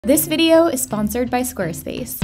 This video is sponsored by Squarespace.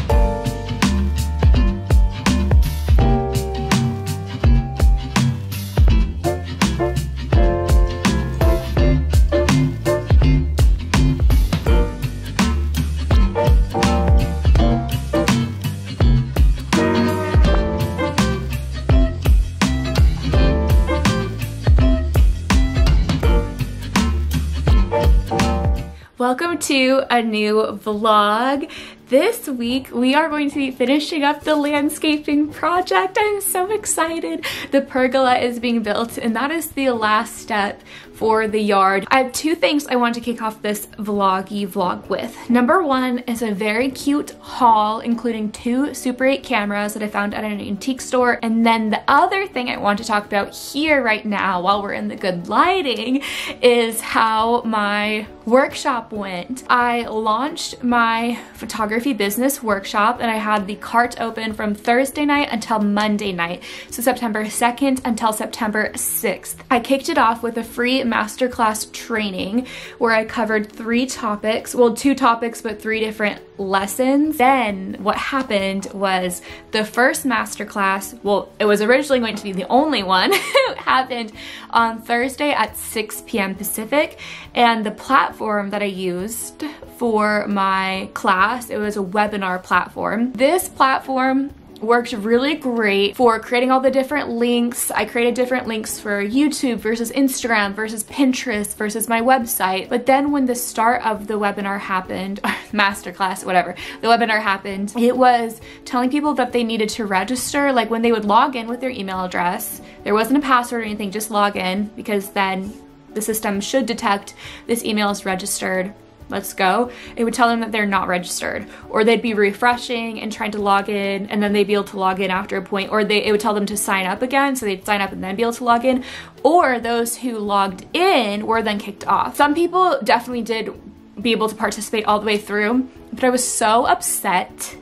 Welcome to a new vlog. This week we are going to be finishing up the landscaping project. I'm so excited. The pergola is being built and that is the last step for the yard. I have two things I want to kick off this vlog with. Number one is a very cute haul including two Super 8 cameras that I found at an antique store. And then the other thing I want to talk about here right now while we're in the good lighting is how my workshop went. I launched my photography business workshop and I had the cart open from Thursday night until Monday night. So September 2nd until September 6th. I kicked it off with a free masterclass training where I covered three topics, well, two topics, but three different lessons. Then what happened was the first masterclass, well, it was originally going to be the only one, happened on Thursday at 6 p.m. Pacific, and the platform that I used for my class, it was a webinar platform. This platform worked really great for creating all the different links. I created different links for YouTube versus Instagram versus Pinterest versus my website. But then when the start of the webinar happened, masterclass, whatever, the webinar happened, it was telling people that they needed to register, like when they would log in with their email address. There wasn't a password or anything, just log in, because then the system should detect this email is registered. Let's go. It would tell them that they're not registered, or they'd be refreshing and trying to log in and then they'd be able to log in after a point, or it would tell them to sign up again, so they'd sign up and then be able to log in, or those who logged in were then kicked off. Some people definitely did be able to participate all the way through, but I was so upset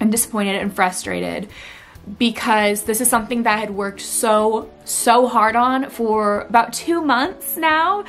and disappointed and frustrated because this is something that I had worked so hard on for about 2 months now.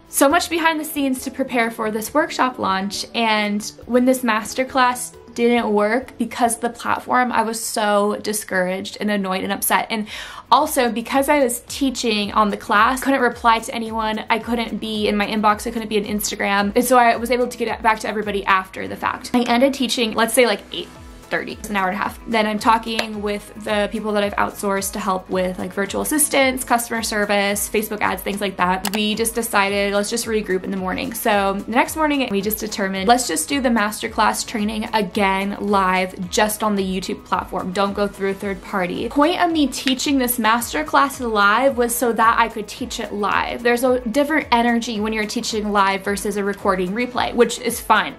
So much behind the scenes to prepare for this workshop launch, and when this masterclass didn't work because of the platform, I was so discouraged and annoyed and upset. And also because I was teaching on the class, I couldn't reply to anyone, I couldn't be in my inbox, I couldn't be on Instagram, and so I was able to get back to everybody after the fact. I ended teaching, let's say like 8:30, it's an hour and a half. Then I'm talking with the people that I've outsourced to help with like virtual assistants, customer service, Facebook ads, things like that. We just decided, let's just regroup in the morning. So the next morning we just determined, let's just do the masterclass training again live just on the YouTube platform. Don't go through a third party. The point of me teaching this masterclass live was so that I could teach it live. There's a different energy when you're teaching live versus a recording replay, which is fine.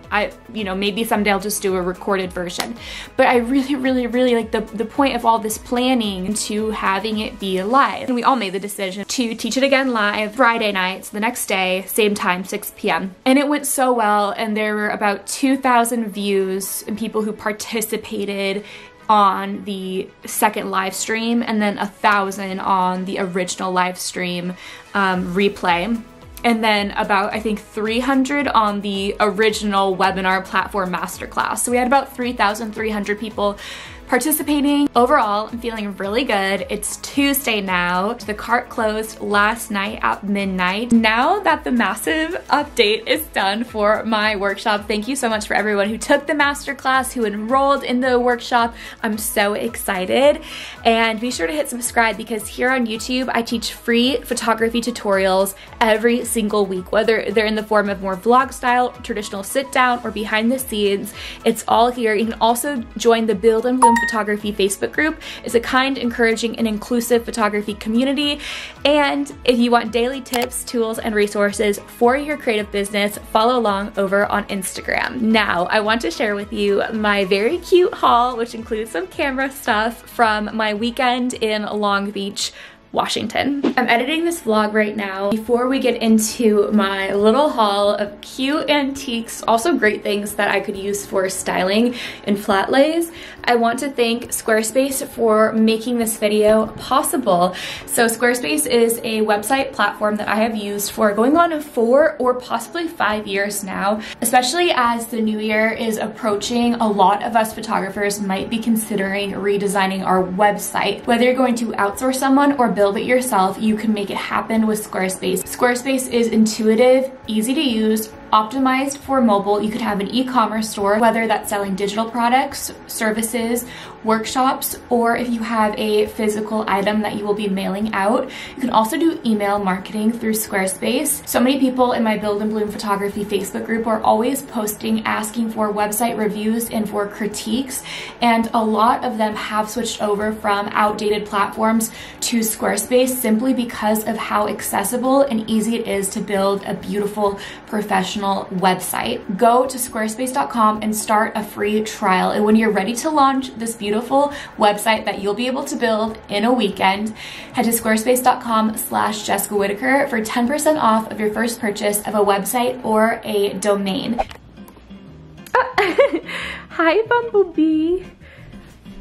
Maybe someday I'll just do a recorded version. But I really like the point of all this planning to having it be live. And we all made the decision to teach it again live Friday night, so the next day, same time, 6 p.m. And it went so well, and there were about 2,000 views and people who participated on the second live stream, and then 1,000 on the original live stream replay. And then about, I think, 300 on the original webinar platform masterclass. So we had about 3,300 people participating. Overall, I'm feeling really good. It's Tuesday now. The cart closed last night at midnight. Now that the massive update is done for my workshop, thank you so much for everyone who took the masterclass, who enrolled in the workshop. I'm so excited. And be sure to hit subscribe, because here on YouTube, I teach free photography tutorials every single week, whether they're in the form of more vlog style, traditional sit down, or behind the scenes. It's all here. You can also join the Build and Bloom Photography Facebook group. It's a kind, encouraging, and inclusive photography community. And if you want daily tips, tools, and resources for your creative business, follow along over on Instagram. Now, I want to share with you my very cute haul, which includes some camera stuff from my weekend in Long Beach Washington. I'm editing this vlog right now. Before we get into my little haul of cute antiques, also great things that I could use for styling and flat lays, I want to thank Squarespace for making this video possible. So Squarespace is a website platform that I have used for going on 4 or possibly 5 years now. Especially as the new year is approaching, a lot of us photographers might be considering redesigning our website. Whether you're going to outsource someone or build it yourself, you can make it happen with Squarespace. Squarespace is intuitive, easy to use, optimized for mobile. You could have an e-commerce store, whether that's selling digital products, services, workshops, or if you have a physical item that you will be mailing out. You can also do email marketing through Squarespace. So many people in my Build and Bloom Photography Facebook group are always posting, asking for website reviews and for critiques, and a lot of them have switched over from outdated platforms to Squarespace simply because of how accessible and easy it is to build a beautiful professional website. Go to squarespace.com and start a free trial, and when you're ready to launch this beautiful website that you'll be able to build in a weekend, head to squarespace.com/Jessica Whitaker for 10% off of your first purchase of a website or a domain. Hi, Bumblebee.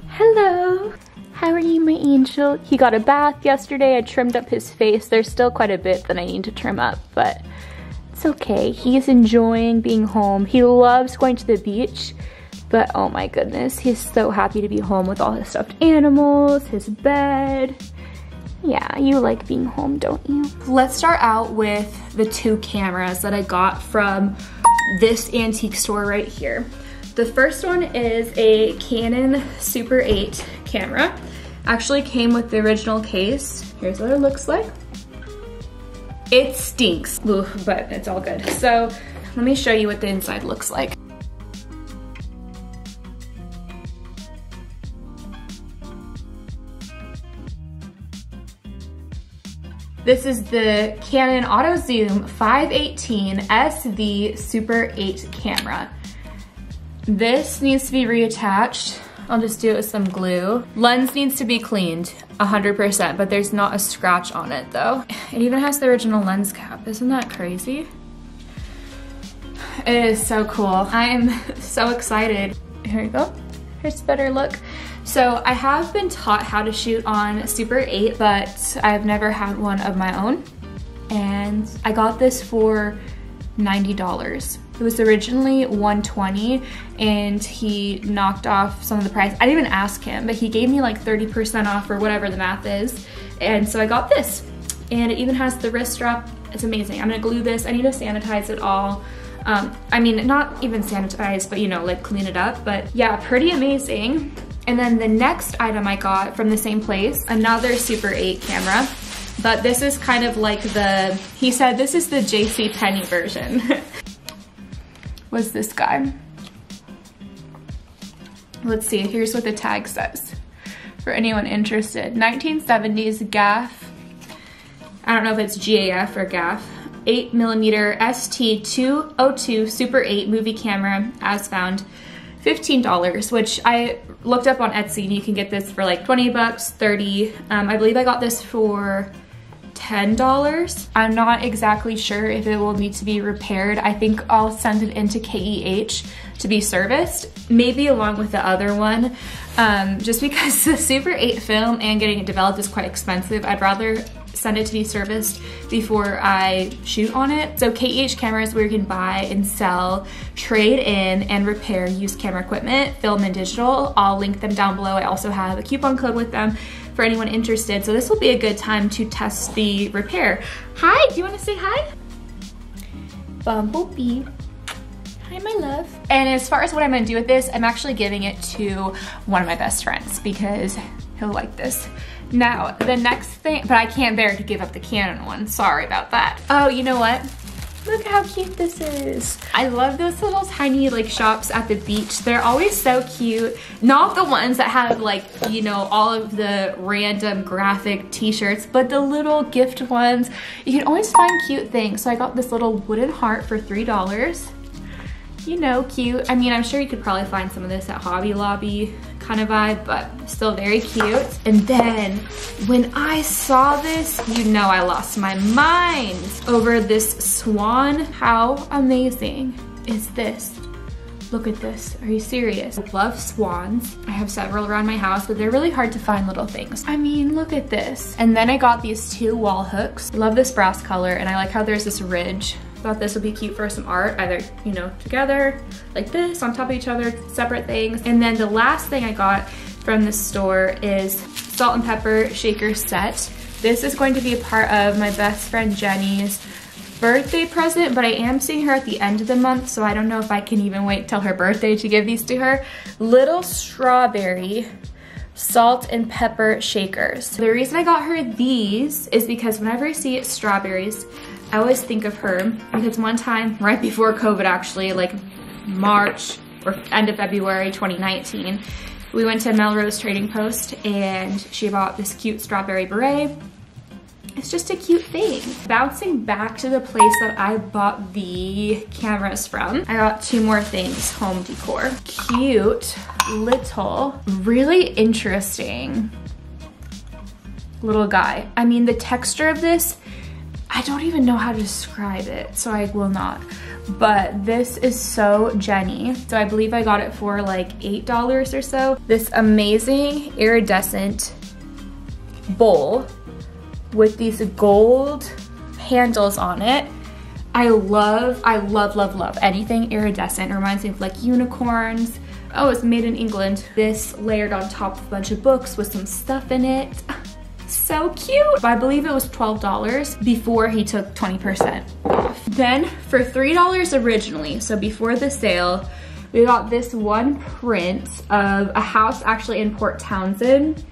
Hello. How are you, my angel? He got a bath yesterday. I trimmed up his face. There's still quite a bit that I need to trim up, but it's okay. He's enjoying being home. He loves going to the beach, but oh my goodness, he's so happy to be home with all his stuffed animals, his bed. Yeah, you like being home, don't you? Let's start out with the 2 cameras that I got from this antique store right here. The first one is a Canon Super 8 camera. Actually came with the original case. Here's what it looks like. It stinks, but it's all good. So let me show you what the inside looks like. This is the Canon Auto Zoom 518 SV Super 8 camera. This needs to be reattached. I'll just do it with some glue. Lens needs to be cleaned 100%, but there's not a scratch on it though. It even has the original lens cap. Isn't that crazy? It is so cool. I'm so excited. Here we go. Here's a better look. So I have been taught how to shoot on Super 8, but I've never had one of my own. And I got this for $90. It was originally $120 and he knocked off some of the price. I didn't even ask him, but he gave me like 30% off or whatever the math is. And so I got this. And it even has the wrist strap. It's amazing. I'm gonna glue this. I need to sanitize it all. I mean, not even sanitize, but you know, like clean it up. But yeah, pretty amazing. And then the next item I got from the same place, another Super 8 camera. But this is kind of like the, he said this is the JCPenney version. Was this guy? Let's see, here's what the tag says. For anyone interested, 1970s gaff, I don't know if it's GAF or gaff, 8mm ST202 Super 8 movie camera as found, $15, which I looked up on Etsy and you can get this for like 20 bucks, 30. I believe I got this for $10. I'm not exactly sure if it will need to be repaired. I think I'll send it into KEH to be serviced, maybe along with the other one, just because the Super 8 film and getting it developed is quite expensive. I'd rather send it to be serviced before I shoot on it. So KEH cameras where you can buy and sell, trade in, and repair used camera equipment, film and digital. I'll link them down below. I also have a coupon code with them for anyone interested. So this will be a good time to test the repair. Hi, do you want to say hi? Bumblebee. Hi, my love. And as far as what I'm gonna do with this, I'm actually giving it to one of my best friends because he'll like this. Now, the next thing, but I can't bear to give up the Canon one. Sorry about that. Oh, you know what? Look how cute this is. I love those little tiny like shops at the beach. They're always so cute. Not the ones that have like, you know, all of the random graphic t-shirts, but the little gift ones. You can always find cute things. So I got this little wooden heart for $3. You know, cute. I mean, I'm sure you could probably find some of this at Hobby Lobby. kind of vibe, but still very cute. And then when I saw this, you know I lost my mind over this swan. How amazing is this? Look at this, are you serious? I love swans. I have several around my house, but they're really hard to find little things. I mean, look at this. And then I got these 2 wall hooks. I love this brass color, and I like how there's this ridge. Thought this would be cute for some art, either, you know, together, like this, on top of each other, separate things. And then the last thing I got from this store is salt and pepper shaker set. This is going to be a part of my best friend Jenny's birthday present, but I am seeing her at the end of the month, so I don't know if I can even wait till her birthday to give these to her. Little strawberry salt and pepper shakers. The reason I got her these is because whenever I see strawberries, I always think of her, because one time right before COVID, actually, like March or end of February 2019, we went to Melrose Trading Post and she bought this cute strawberry beret. It's just a cute thing. Bouncing back to the place that I bought the cameras from, I got 2 more things, home decor. Cute, little, really interesting little guy. I mean, the texture of this, I don't even know how to describe it, so I will not. But this is so Jenny. So I believe I got it for like $8 or so. This amazing iridescent bowl with these gold handles on it. I love anything iridescent. It reminds me of like unicorns. Oh, it's made in England. This layered on top of a bunch of books with some stuff in it. So cute. I believe it was $12 before he took 20% off. Then for $3 originally, so before the sale, we got this one print of a house actually in Port Townsend.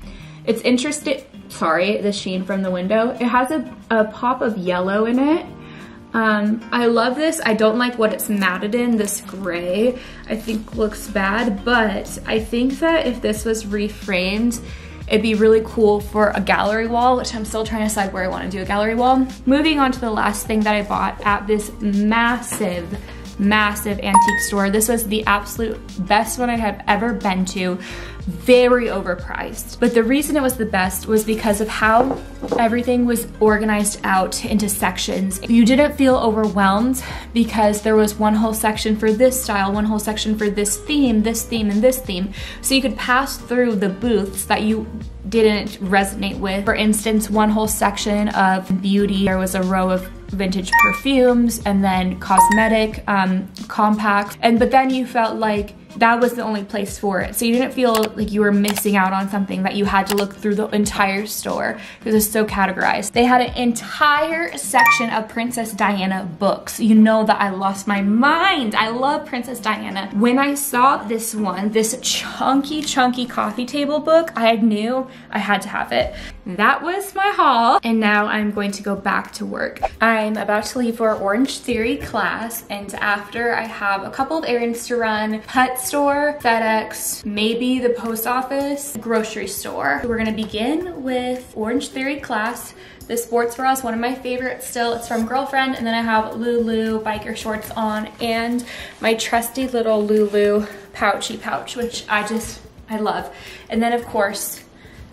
It's interesting. Sorry, the sheen from the window. It has a pop of yellow in it. I love this. I don't like what it's matted in, this gray. I think looks bad, but I think that if this was reframed, it'd be really cool for a gallery wall, which I'm still trying to decide where I want to do a gallery wall. Moving on to the last thing that I bought at this massive antique store. This was the absolute best one I have ever been to. Very overpriced. But the reason it was the best was because of how everything was organized out into sections. You didn't feel overwhelmed because there was one whole section for this style, one whole section for this theme, and this theme. So you could pass through the booths that you didn't resonate with. For instance, one whole section of beauty, there was a row of vintage perfumes and then cosmetic compacts, but then you felt like that was the only place for it. So you didn't feel like you were missing out on something, that you had to look through the entire store because it's so categorized. They had an entire section of Princess Diana books. You know that I lost my mind. I love Princess Diana. When I saw this one, this chunky coffee table book, I knew I had to have it. That was my haul, and now I'm going to go back to work. I'm about to leave for Orange Theory class, and after I have a couple of errands to run, pet store, FedEx, maybe the post office, grocery store. We're gonna begin with Orange Theory class. The sports bra is one of my favorites still. It's from Girlfriend, and then I have Lulu biker shorts on and my trusty little Lulu pouchy pouch, which I love. And then of course,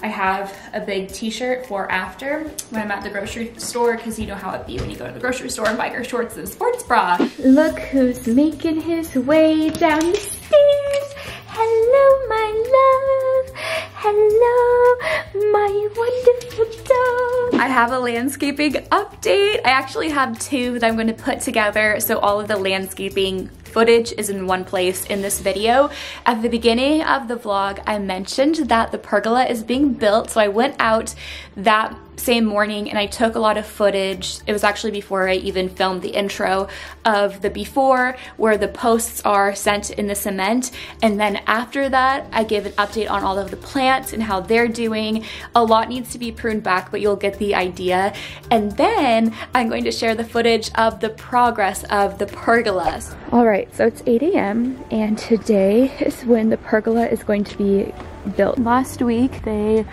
I have a big t-shirt for after when I'm at the grocery store, because you know how it be when you go to the grocery store and biker shorts and a sports bra. Look who's making his way down the stairs. Hello, my love. Hello, my wonderful dog. I have a landscaping update. I actually have 2 that I'm going to put together, so all of the landscaping footage is in one place in this video. At the beginning of the vlog, I mentioned that the pergola is being built, so I went out that same morning and I took a lot of footage. It was actually before I even filmed the intro of the before, where the posts are sent in the cement, and then after that I give an update on all of the plants and how they're doing. A lot needs to be pruned back, but you'll get the idea. And then I'm going to share the footage of the progress of the pergolas. All right, so it's 8 a.m. and today is when the pergola is going to be built. Last week they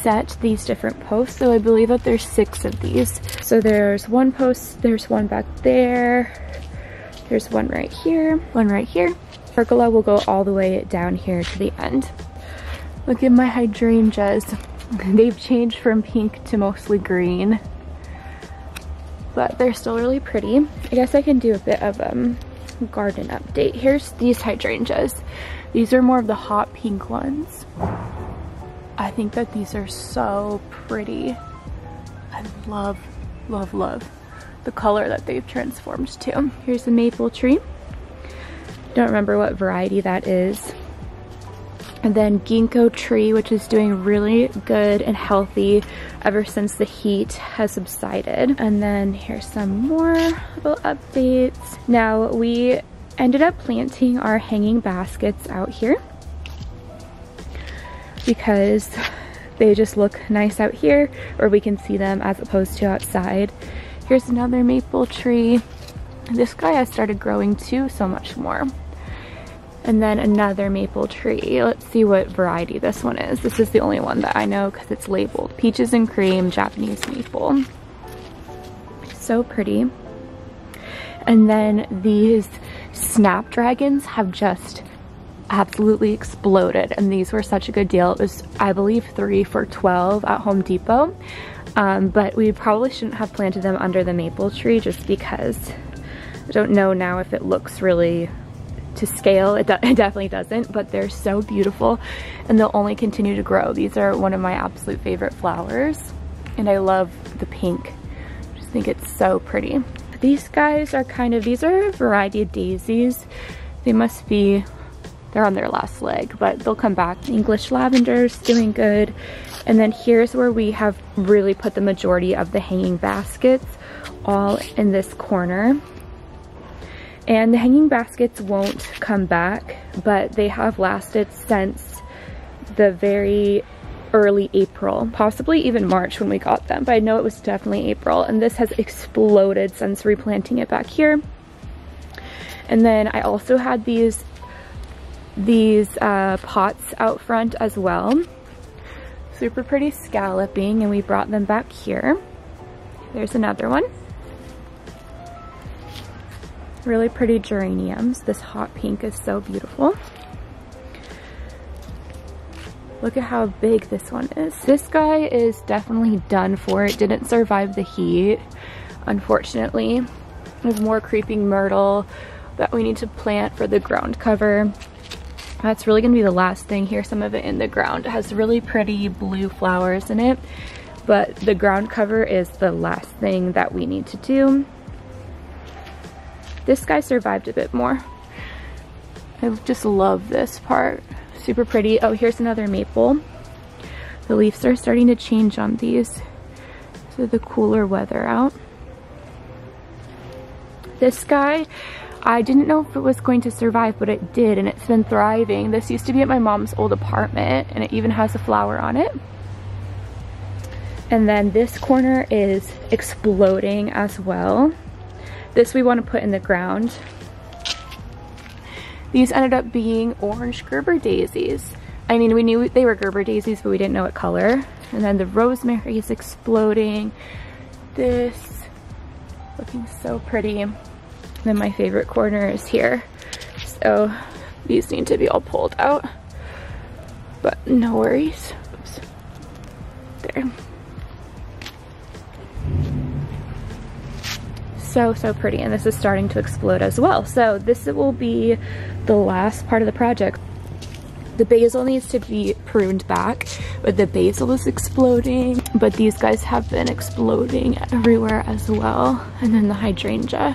set these different posts, so I believe that there's 6 of these. So there's one post, there's one back there, there's one right here, one right here. Pergola will go all the way down here to the end. Look at my hydrangeas. They've changed from pink to mostly green, but they're still really pretty. I guess I can do a bit of garden update. Here's these hydrangeas. These are more of the hot pink ones. I think that these are so pretty. I love, love, love the color that they've transformed to. Here's the maple tree. Don't remember what variety that is. And then ginkgo tree, which is doing really good and healthy ever since the heat has subsided. And then here's some more little updates. Now we ended up planting our hanging baskets out here because they just look nice out here, or we can see them as opposed to outside. Here's another maple tree. This guy has started growing too so much more. And then another maple tree. Let's see what variety this one is. This is the only one that I know because it's labeled Peaches and Cream Japanese Maple. So pretty. And then these snapdragons have just absolutely exploded, and these were such a good deal. It was, I believe, 3 for $12 at Home Depot. But we probably shouldn't have planted them under the maple tree just because I don't know now if it looks really to scale. It definitely doesn't, but they're so beautiful and they'll only continue to grow. These are one of my absolute favorite flowers, and I love the pink. I just think it's so pretty. These guys are these are a variety of daisies. They must be, they're on their last leg, but they'll come back. English lavender's doing good. And then here's where we have really put the majority of the hanging baskets, all in this corner. And the hanging baskets won't come back, but they have lasted since the very early April, possibly even March when we got them, but I know it was definitely April. And this has exploded since replanting it back here. And then I also had these pots out front as well. Super pretty scalloping, and we brought them back here. There's another one. Really pretty geraniums. This hot pink is so beautiful. Look at how big this one is. This guy is definitely done for. It didn't survive the heat, unfortunately. There's more creeping myrtle that we need to plant for the ground cover. That's really gonna be the last thing. Here's some of it in the ground. It has really pretty blue flowers in it, but the ground cover is the last thing that we need to do. This guy survived a bit more. I just love this part. Super pretty. Oh, here's another maple. The leaves are starting to change on these, so the cooler weather out. This guy, I didn't know if it was going to survive, but it did, and it's been thriving. This used to be at my mom's old apartment, and it even has a flower on it. And then this corner is exploding as well. This we want to put in the ground. These ended up being orange Gerber daisies. I mean, we knew they were Gerber daisies, but we didn't know what color. And then the rosemary is exploding. This, looking so pretty. And then my favorite corner is here. So these need to be all pulled out, but no worries. Oops. There. So pretty, and this is starting to explode as well. So this will be the last part of the project. The basil needs to be pruned back, but the basil is exploding, but these guys have been exploding everywhere as well. And then the hydrangea.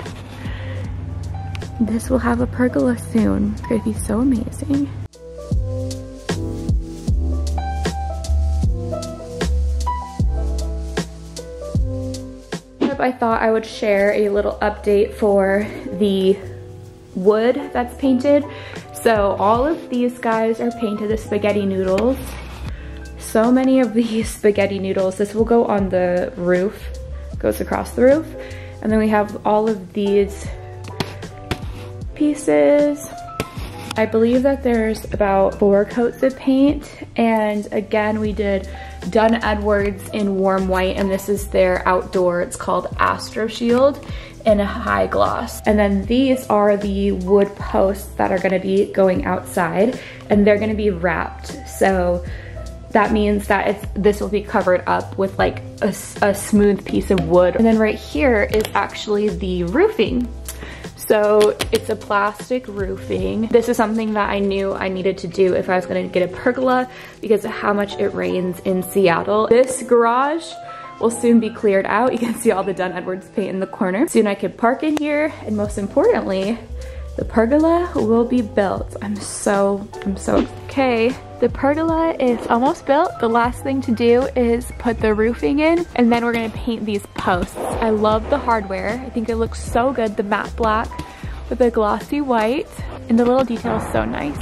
This will have a pergola soon. It's gonna be so amazing. I thought I would share a little update for the wood that's painted. So all of these guys are painted the spaghetti noodles. So many of these spaghetti noodles. This will go on the roof, goes across the roof. And then we have all of these pieces. I believe that there's about 4 coats of paint. And again, we did Dunn Edwards in warm white, and this is their outdoor, it's called Astro Shield in a high gloss. And then these are the wood posts that are gonna be going outside, and they're gonna be wrapped. So that means that this will be covered up with like a smooth piece of wood. And then right here is actually the roofing. So it's a plastic roofing. This is something that I knew I needed to do if I was gonna get a pergola because of how much it rains in Seattle. This garage will soon be cleared out. You can see all the Dunn Edwards paint in the corner. Soon I can park in here, and most importantly, the pergola will be built. I'm so okay. The pergola is almost built. The last thing to do is put the roofing in, and then we're gonna paint these posts. I love the hardware. I think it looks so good, the matte black with the glossy white, and the little detail is so nice.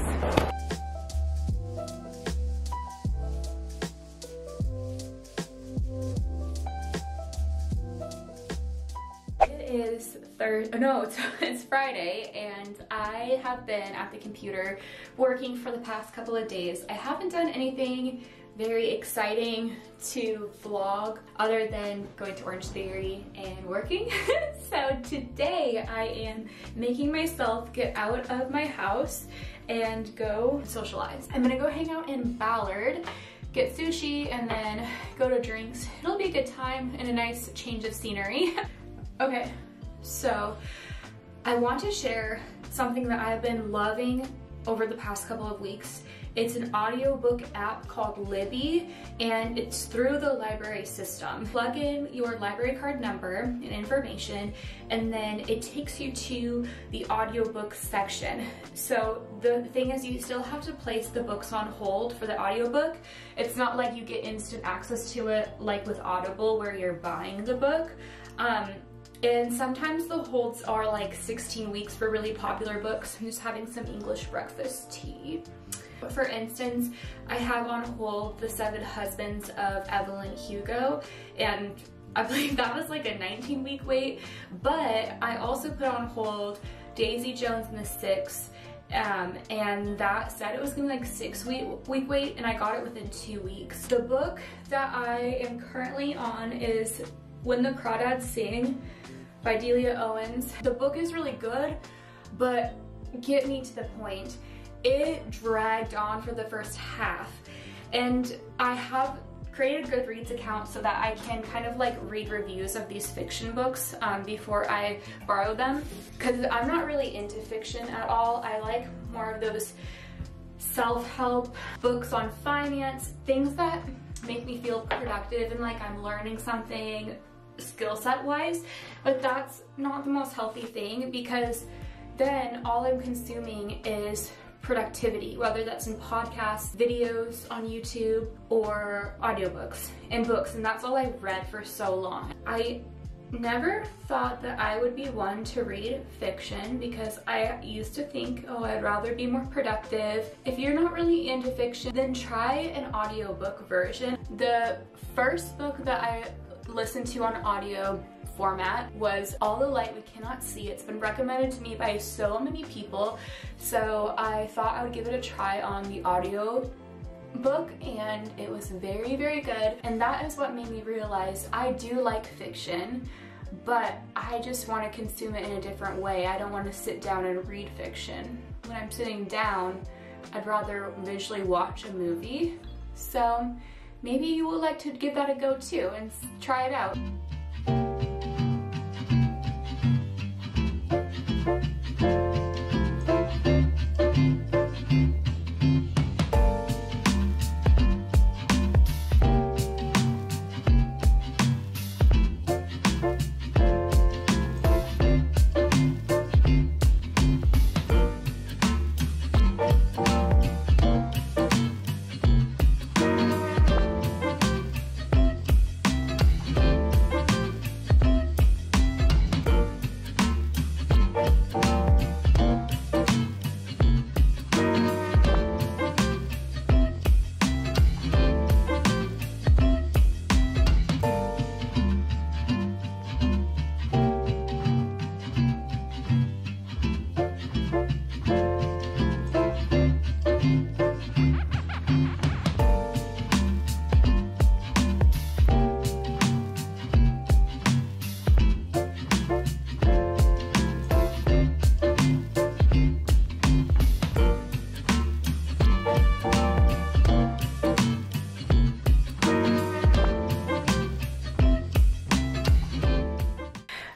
It's Friday, and I have been at the computer working for the past couple of days. I haven't done anything very exciting to vlog other than going to Orange Theory and working. So today I am making myself get out of my house and go socialize. I'm gonna go hang out in Ballard, get sushi, and then go to drinks. It'll be a good time and a nice change of scenery. Okay. So I want to share something that I've been loving over the past couple of weeks. It's an audiobook app called Libby, and it's through the library system. Plug in your library card number and information, and then it takes you to the audiobook section. So the thing is, you still have to place the books on hold for the audiobook. It's not like you get instant access to it like with Audible where you're buying the book. And sometimes the holds are like 16 weeks for really popular books. I'm just having some English breakfast tea. For instance, I have on hold The Seven Husbands of Evelyn Hugo, and I believe that was like a 19-week wait, but I also put on hold Daisy Jones and the Six, and that said it was gonna be like 6-week wait, and I got it within 2 weeks. The book that I am currently on is When the Crawdads Sing by Delia Owens. The book is really good, but get me to the point. It dragged on for the first half, and I have created a Goodreads account so that I can kind of like read reviews of these fiction books before I borrow them, because I'm not really into fiction at all. I like more of those self-help books on finance, things that make me feel productive and like I'm learning something skill set wise, but that's not the most healthy thing, because then all I'm consuming is productivity, whether that's in podcasts, videos on YouTube, or audiobooks and books, and that's all I've read for so long. I never thought that I would be one to read fiction, because I used to think, oh, I'd rather be more productive. If you're not really into fiction, then try an audiobook version. The first book that I listened to on audio format was All the Light We Cannot See. It's been recommended to me by so many people, so I thought I would give it a try on the audio book, and it was very, very good. And that is what made me realize I do like fiction, but I just want to consume it in a different way. I don't want to sit down and read fiction. When I'm sitting down, I'd rather visually watch a movie. So maybe you would like to give that a go too and try it out.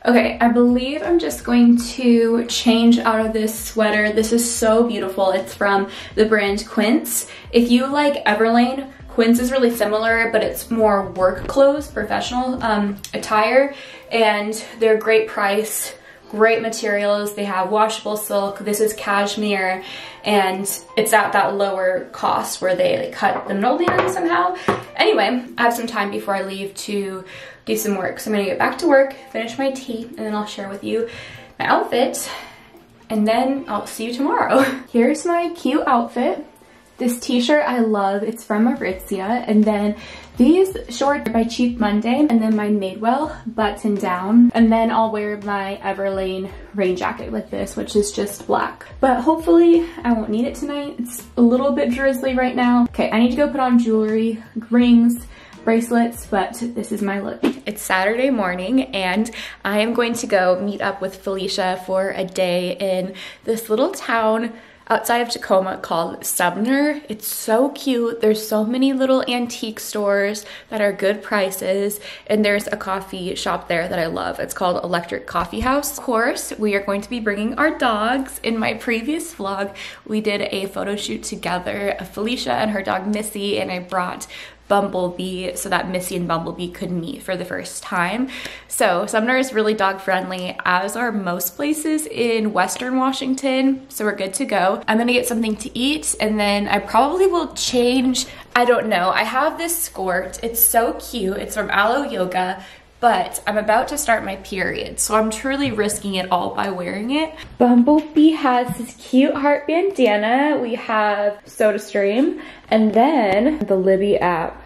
Okay, I believe I'm just going to change out of this sweater. This is so beautiful. It's from the brand Quince. If you like Everlane, Quince is really similar, but it's more work clothes, professional attire, and they're great price, great materials. They have washable silk. This is cashmere, and it's at that lower cost where they like cut the middleman somehow. Anyway, I have some time before I leave to do some work. So I'm gonna get back to work, finish my tea, and then I'll share with you my outfit, and then I'll see you tomorrow. Here's my cute outfit. This t-shirt I love, it's from Aritzia, and then these shorts are by Cheap Monday, and then my Madewell button down, and then I'll wear my Everlane rain jacket like this, which is just black. But hopefully I won't need it tonight. It's a little bit drizzly right now. Okay, I need to go put on jewelry, rings, bracelets, but this is my look. It's Saturday morning and I am going to go meet up with Felicia for a day in this little town outside of Tacoma called Sumner. It's so cute. There's so many little antique stores that are good prices, and there's a coffee shop there that I love. It's called Electric Coffee House. Of course, we are going to be bringing our dogs. In my previous vlog, we did a photo shoot together of Felicia and her dog Missy, and I brought Bumblebee so that Missy and Bumblebee could meet for the first time. So Sumner is really dog friendly, as are most places in Western Washington, so we're good to go. I'm gonna get something to eat, and then I probably will change. I don't know. I have this skirt. It's so cute. It's from Aloe Yoga, but I'm about to start my period, so I'm truly risking it all by wearing it. Bumblebee has this cute heart bandana. We have SodaStream, and then the Libby app.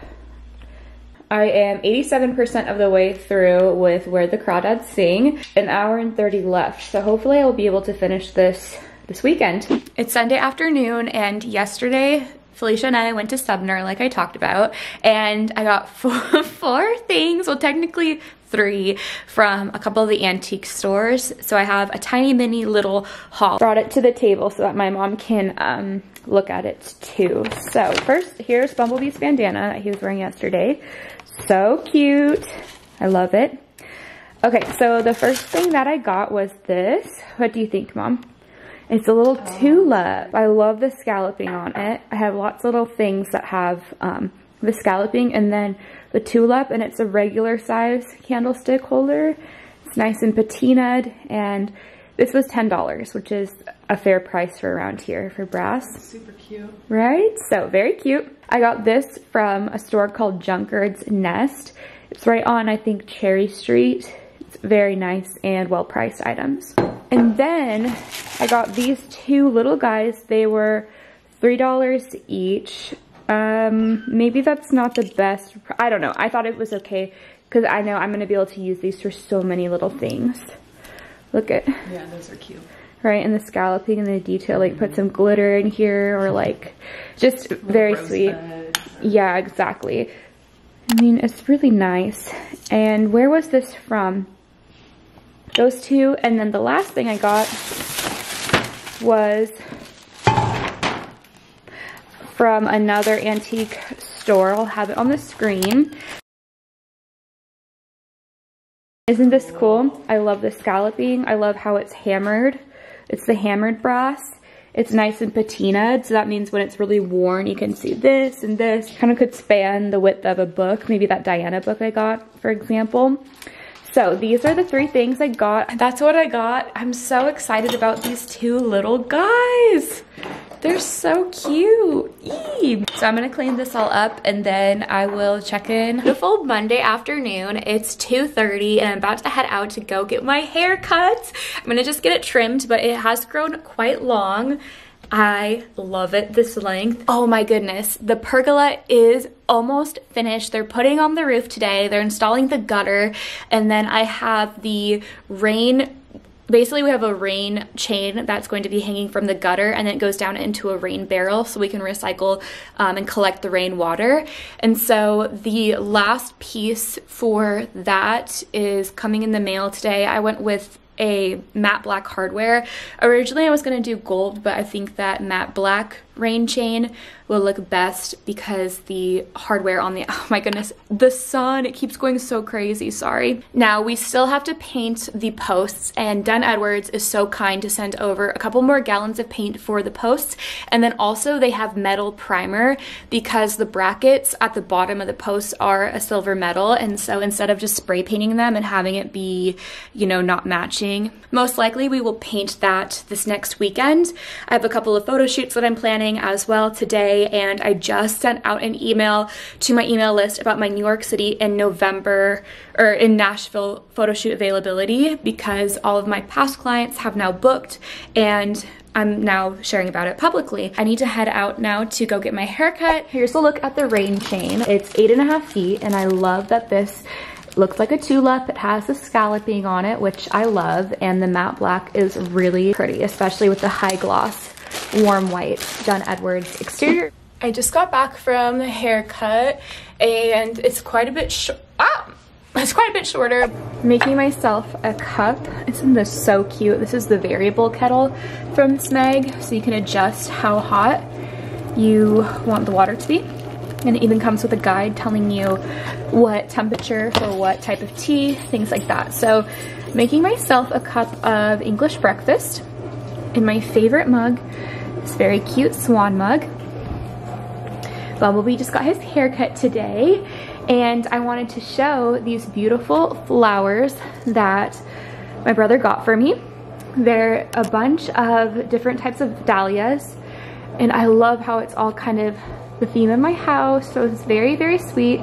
I am 87% of the way through with Where the Crawdads Sing, an hour and 30 left, so hopefully I will be able to finish this weekend. It's Sunday afternoon, and yesterday Felicia and I went to Sumner like I talked about, and I got four things, well technically 3, from a couple of the antique stores. So I have a tiny mini little haul. Brought it to the table so that my mom can look at it too. So first, here's Bumblebee's bandana that he was wearing yesterday. So cute. I love it. Okay, so the first thing that I got was this. What do you think, Mom? It's a little tulip. I love the scalloping on it. I have lots of little things that have the scalloping, and then the tulip, and it's a regular size candlestick holder. It's nice and patinaed, and this was $10, which is a fair price for around here for brass. Super cute. Right? So very cute. I got this from a store called Junkard's Nest. It's right on, I think, Cherry Street. It's very nice and well-priced items. And then I got these 2 little guys. They were $3 each. Maybe that's not the best. I don't know. I thought it was okay because I know I'm going to be able to use these for so many little things. Look at. Yeah, those are cute. Right, and the scalloping and the detail, like put some glitter in here, or like just very sweet. Yeah, exactly. I mean, it's really nice. And where was this from? Those 2, and then the last thing I got was from another antique store. I'll have it on the screen. Isn't this cool? I love the scalloping. I love how it's hammered. It's the hammered brass. It's nice and patinaed, so that means when it's really worn, you can see this and this. Kind of could span the width of a book, maybe that Diana book I got, for example. So these are the 3 things I got. That's what I got. I'm so excited about these 2 little guys. They're so cute. Eee. So I'm gonna clean this all up, and then I will check in. Beautiful Monday afternoon. It's 2:30 and I'm about to head out to go get my hair cut. I'm gonna just get it trimmed, but it has grown quite long. I love it this length. Oh my goodness, the pergola is almost finished. They're putting on the roof today. They're installing the gutter, and then I have the rain. Basically, we have a rain chain that's going to be hanging from the gutter, and then it goes down into a rain barrel so we can recycle and collect the rain water. And so the last piece for that is coming in the mail today. I went with a matte black hardware. Originally I was going to do gold, but I think that matte black rain chain will look best because the hardware on the, oh my goodness, the sun, it keeps going so crazy, sorry. Now we still have to paint the posts, and Dunn Edwards is so kind to send over a couple more gallons of paint for the posts, and then also they have metal primer because the brackets at the bottom of the posts are a silver metal, and so instead of just spray painting them and having it be, you know, not matching, most likely we will paint that this next weekend. I have a couple of photo shoots that I'm planning as well today, and I just sent out an email to my email list about my New York City and November, or in Nashville photo shoot availability, because all of my past clients have now booked and I'm now sharing about it publicly. I need to head out now to go get my haircut. Here's a look at the rain chain. It's 8.5 feet, and I love that this looks like a tulip. It has the scalloping on it, which I love, and the matte black is really pretty, especially with the high gloss warm white Dunn Edwards exterior. I just got back from the haircut, and it's quite a bit shorter. Making myself a cup. Isn't this so cute? This is the variable kettle from Smeg, so you can adjust how hot you want the water to be. And it even comes with a guide telling you what temperature for what type of tea, things like that. So making myself a cup of English breakfast in my favorite mug, this very cute swan mug. Bumblebee just got his haircut today, and I wanted to show these beautiful flowers that my brother got for me. They're a bunch of different types of dahlias, and I love how it's all kind of the theme of my house, so it's very, very sweet.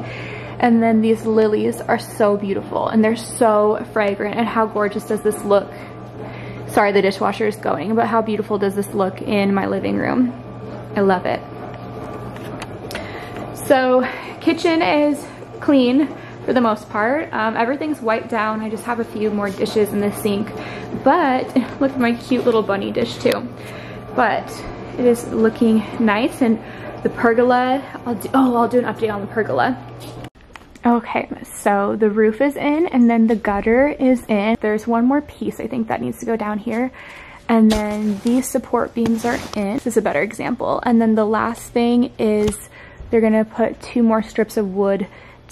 And then these lilies are so beautiful, and they're so fragrant, and how gorgeous does this look? Sorry, the dishwasher is going, but how beautiful does this look in my living room? I love it. So kitchen is clean for the most part. Everything's wiped down. I just have a few more dishes in the sink, but look at my cute little bunny dish too. But it is looking nice, and the pergola, I'll do an update on the pergola. Okay, so the roof is in, and then the gutter is in. There's one more piece I think that needs to go down here. And then these support beams are in. This is a better example. And then the last thing is they're gonna put 2 more strips of wood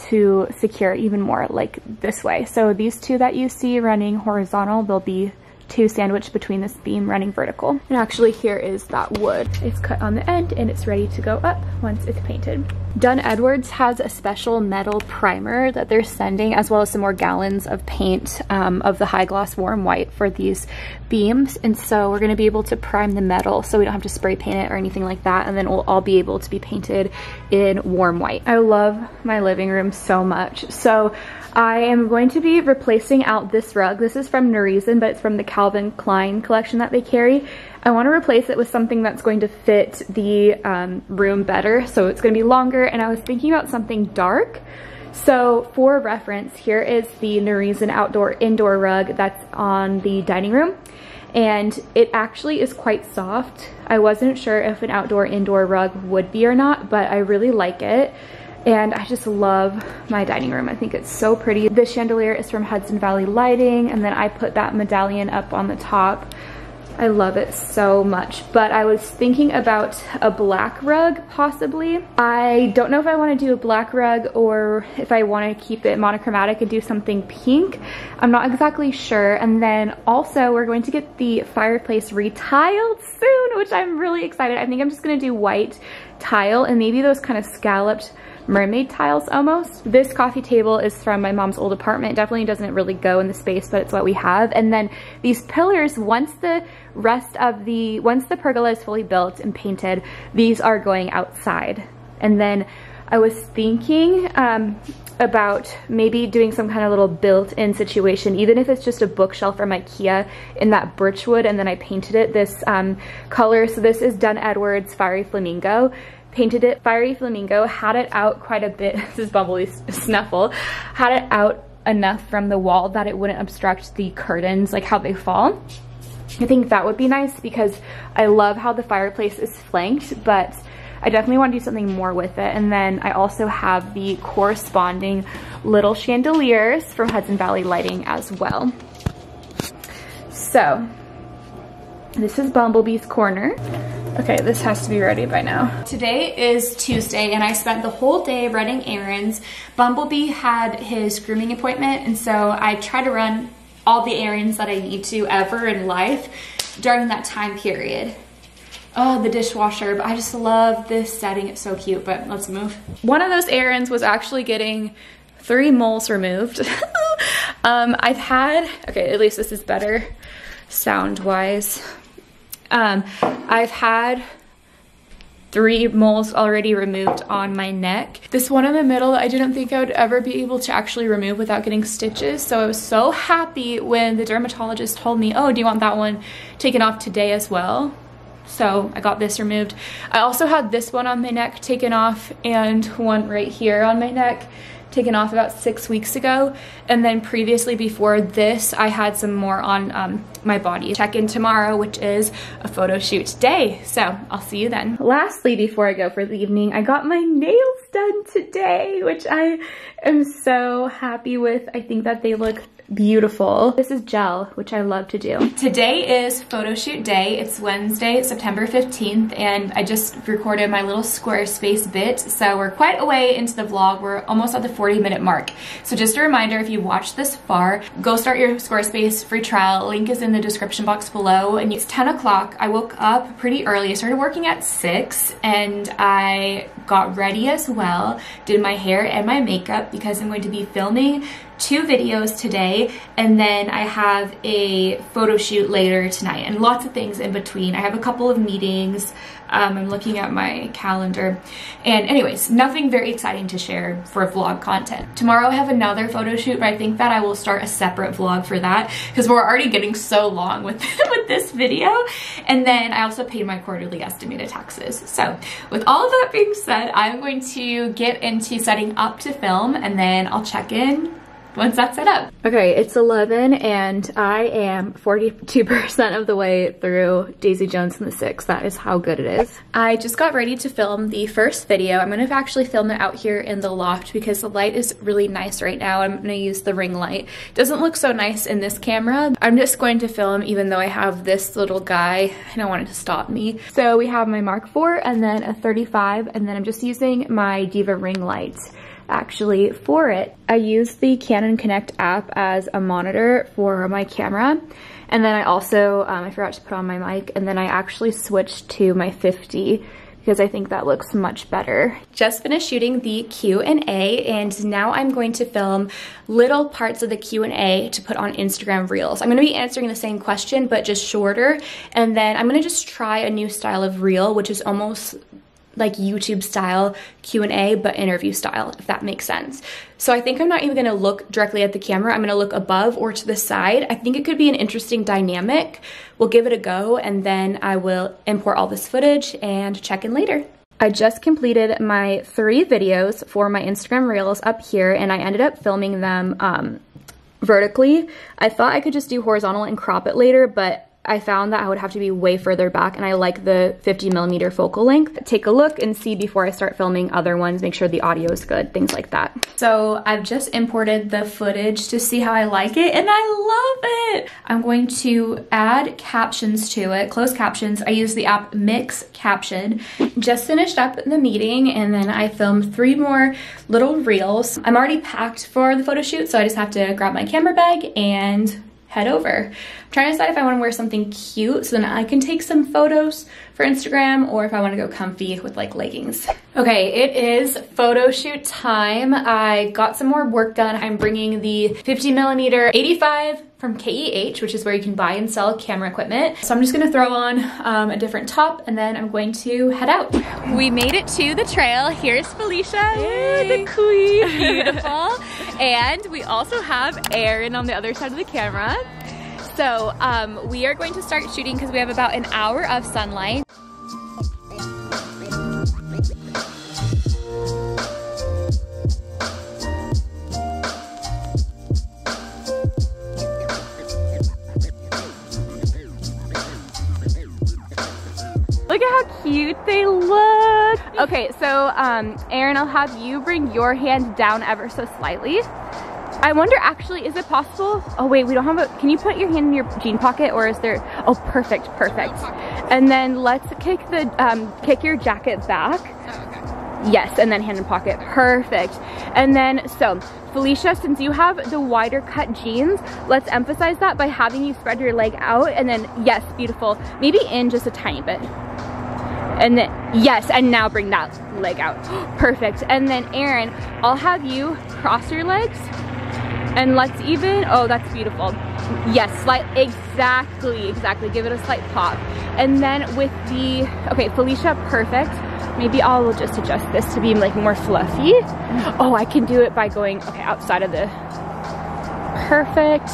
to secure it even more, like this way. So these 2 that you see running horizontal, they'll be 2 sandwiched between this beam running vertical. And actually here is that wood. It's cut on the end and it's ready to go up once it's painted. Dunn Edwards has a special metal primer that they're sending, as well as some more gallons of paint of the high gloss warm white for these beams. And so we're gonna be able to prime the metal so we don't have to spray paint it or anything like that. And then we'll all be able to be painted in warm white. I love my living room so much. So I am going to be replacing out this rug. This is from Narizen, but it's from the Calvin Klein collection that they carry. I want to replace it with something that's going to fit the room better, so it's going to be longer, and I was thinking about something dark. So for reference, here is the Narizen outdoor indoor rug that's on the dining room, and it actually is quite soft. I wasn't sure if an outdoor indoor rug would be or not, but I really like it. And I just love my dining room. I think it's so pretty. This chandelier is from Hudson Valley Lighting, and then I put that medallion up on the top. I love it so much, but I was thinking about a black rug possibly. I don't know if I want to do a black rug or if I want to keep it monochromatic and do something pink. I'm not exactly sure. And then also we're going to get the fireplace retiled soon, which I'm really excited. I think I'm just going to do white tile and maybe those kind of scalloped mermaid tiles almost. This coffee table is from my mom's old apartment. It definitely doesn't really go in the space, but it's what we have. And then these pillars, once the pergola is fully built and painted, these are going outside. And then I was thinking about maybe doing some kind of little built-in situation, even if it's just a bookshelf from IKEA in that birchwood, and then I painted it this color. So this is Dunn Edwards Fiery Flamingo. Painted it Fiery Flamingo, had it out quite a bit. This is Bumblebee's Snuffle. Had it out enough from the wall that it wouldn't obstruct the curtains, like how they fall. I think that would be nice because I love how the fireplace is flanked, but I definitely want to do something more with it. And then I also have the corresponding little chandeliers from Hudson Valley Lighting as well. So this is Bumblebee's corner. Okay, this has to be ready by now. Today is Tuesday and I spent the whole day running errands. Bumblebee had his grooming appointment, and so I try to run all the errands that I need to ever in life during that time period. Oh, the dishwasher, but I just love this setting. It's so cute, but let's move. One of those errands was actually getting 3 moles removed. I've had, okay, at least this is better sound-wise. I've had 3 moles already removed on my neck. This one in the middle, I didn't think I would ever be able to actually remove without getting stitches. So I was so happy when the dermatologist told me, oh, do you want that one taken off today as well? So I got this removed. I also had this one on my neck taken off and one right here on my neck taken off about 6 weeks ago. And then previously before this, I had some more on my body. Check in tomorrow, which is a photo shoot day. So I'll see you then. Lastly, before I go for the evening, I got my nails done today, which I am so happy with. I think that they look beautiful. This is gel, which I love to do. Today is photo shoot day. It's Wednesday, September 15th, and I just recorded my little Squarespace bit. So we're quite a way into the vlog. We're almost at the 40-minute mark. So just a reminder, if you watched this far, go start your Squarespace free trial. Link is in the description box below. And it's 10 o'clock. I woke up pretty early. I started working at 6 and I got ready as well, did my hair and my makeup because I'm going to be filming 2 videos today, and then I have a photo shoot later tonight and lots of things in between. I have a couple of meetings. I'm looking at my calendar, and anyways, nothing very exciting to share for vlog content. Tomorrow I have another photo shoot, but I think that I will start a separate vlog for that because we're already getting so long with this video. And then I also paid my quarterly estimated taxes. So with all of that being said, I'm going to get into setting up to film, and then I'll check in once that's set up. Okay, it's 11 and I am 42% of the way through Daisy Jones and the Six. That is how good it is. I just got ready to film the first video. I'm gonna actually film it out here in the loft because the light is really nice right now. I'm gonna use the ring light. It doesn't look so nice in this camera. I'm just going to film even though I have this little guy. I don't want it to stop me. So we have my Mark IV and then a 35, and then I'm just using my Diva ring light. Actually, for it, I use the Canon Connect app as a monitor for my camera, and then I also I forgot to put on my mic, and then I actually switched to my 50 because I think that looks much better. Just finished shooting the Q&A, and now I'm going to film little parts of the Q&A to put on Instagram Reels. I'm gonna be answering the same question but just shorter, and then I'm gonna just try a new style of reel, which is almost like YouTube style Q&A, but interview style, if that makes sense. So I think I'm not even gonna look directly at the camera. I'm gonna look above or to the side. I think it could be an interesting dynamic. We'll give it a go, and then I will import all this footage and check in later. I just completed my 3 videos for my Instagram Reels up here, and I ended up filming them vertically. I thought I could just do horizontal and crop it later, but I found that I would have to be way further back, and I like the 50mm focal length. Take a look and see before I start filming other ones, make sure the audio is good, things like that. So I've just imported the footage to see how I like it, and I love it! I'm going to add captions to it, closed captions. I use the app Mix Caption. Just finished up the meeting, and then I filmed 3 more little reels. I'm already packed for the photo shoot, so I just have to grab my camera bag and head over. I'm trying to decide if I want to wear something cute so then I can take some photos for Instagram, or if I want to go comfy with like leggings. Okay, it is photo shoot time. I got some more work done. I'm bringing the 50mm 85 from KEH, which is where you can buy and sell camera equipment. So I'm just gonna throw on a different top, and then I'm going to head out. We made it to the trail. Here's Felicia, the queen, beautiful. And we also have Erin on the other side of the camera. So we are going to start shooting because we have about an hour of sunlight. Look at how cute they look. Okay, so Erin, I'll have you bring your hand down ever so slightly. I wonder, actually, is it possible? Oh wait, we don't have a, can you put your hand in your jean pocket, or is there, oh perfect, perfect. And then let's kick your jacket back. Oh, okay. Yes, and then hand in pocket. Perfect. And then, so Felicia, since you have the wider cut jeans, let's emphasize that by having you spread your leg out, and then, yes, beautiful. Maybe in just a tiny bit. And then, yes, and now bring that leg out. Perfect. And then Erin, I'll have you cross your legs, and let's even, oh, that's beautiful. Yes, slight, exactly, give it a slight pop. And then with the, okay, Felicia, perfect. Maybe I'll just adjust this to be like more fluffy. Oh, I can do it by going, okay, outside of the, perfect.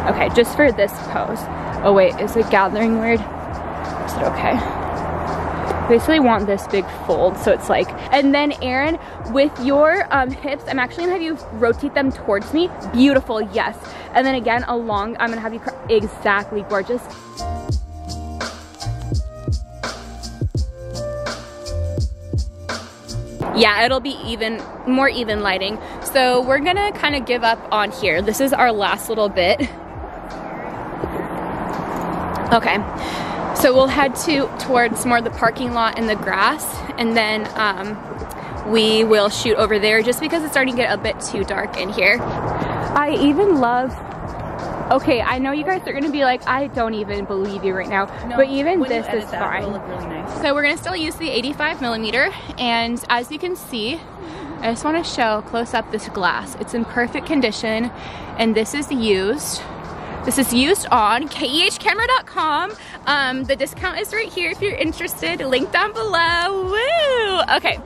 Okay, just for this pose. Oh wait, is it gathering weird? Is it okay? Basically want this big fold, so it's like, and then Erin, with your hips, I'm actually gonna have you rotate them towards me. Beautiful, yes. And then again, along, I'm gonna have you, exactly, gorgeous. Yeah, it'll be even more even lighting. So we're gonna kind of give up on here. This is our last little bit. Okay, so we'll head towards more of the parking lot and the grass, and then we will shoot over there just because it's starting to get a bit too dark in here. I even love, okay, I know you guys are gonna be like, I don't even believe you right now, no, but even this is fine. It'll look really nice. So we're gonna still use the 85mm, and as you can see, I just wanna show close up this glass. It's in perfect condition, and this is used. This is used on kehcamera.com. The discount is right here if you're interested. Link down below. Woo! Okay.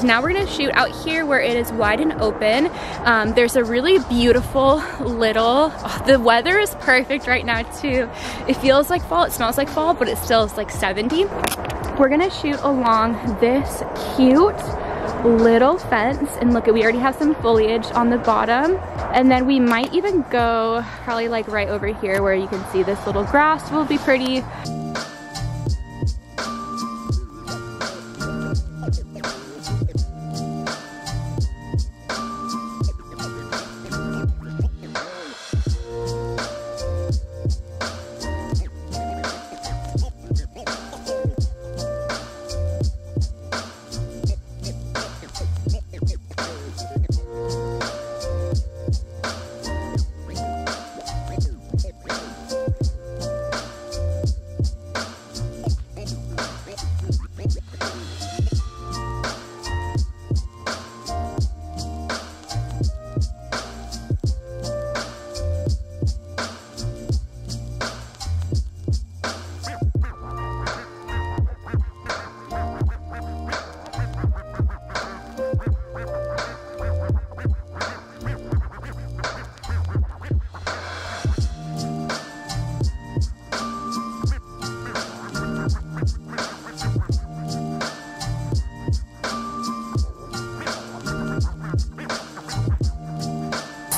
Now we're gonna shoot out here where it is wide and open. There's a really beautiful little, oh, the weather is perfect right now too. It feels like fall, it smells like fall, but it still is like 70. We're gonna shoot along this cute little fence, and look, we already have some foliage on the bottom. And then we might even go probably like right over here where you can see this little grass will be pretty.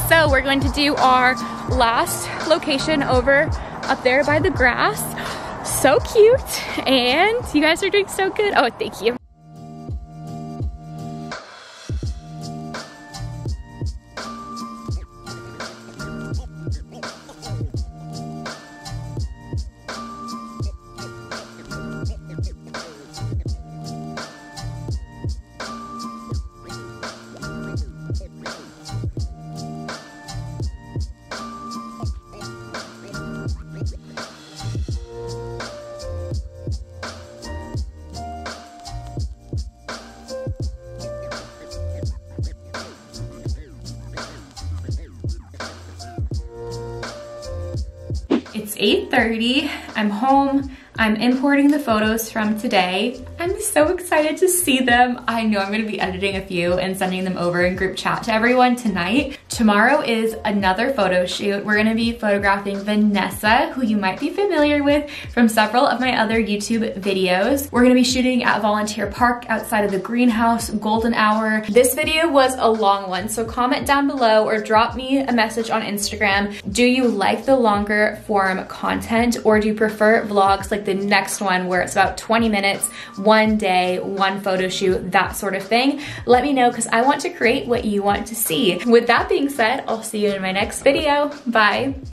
So we're going to do our last location over up there by the grass. So cute, and you guys are doing so good. Oh, thank you. It's 8:30, I'm home. I'm importing the photos from today. I'm so excited to see them. I know I'm gonna be editing a few and sending them over in group chat to everyone tonight. Tomorrow is another photo shoot. We're gonna be photographing Vanessa, who you might be familiar with from several of my other YouTube videos. We're gonna be shooting at Volunteer Park outside of the greenhouse, golden hour. This video was a long one, so comment down below or drop me a message on Instagram. Do you like the longer form content, or do you prefer vlogs like the next one where it's about 20 minutes, one day, one photo shoot, that sort of thing? Let me know, because I want to create what you want to see. With that being said, I'll see you in my next video. Bye.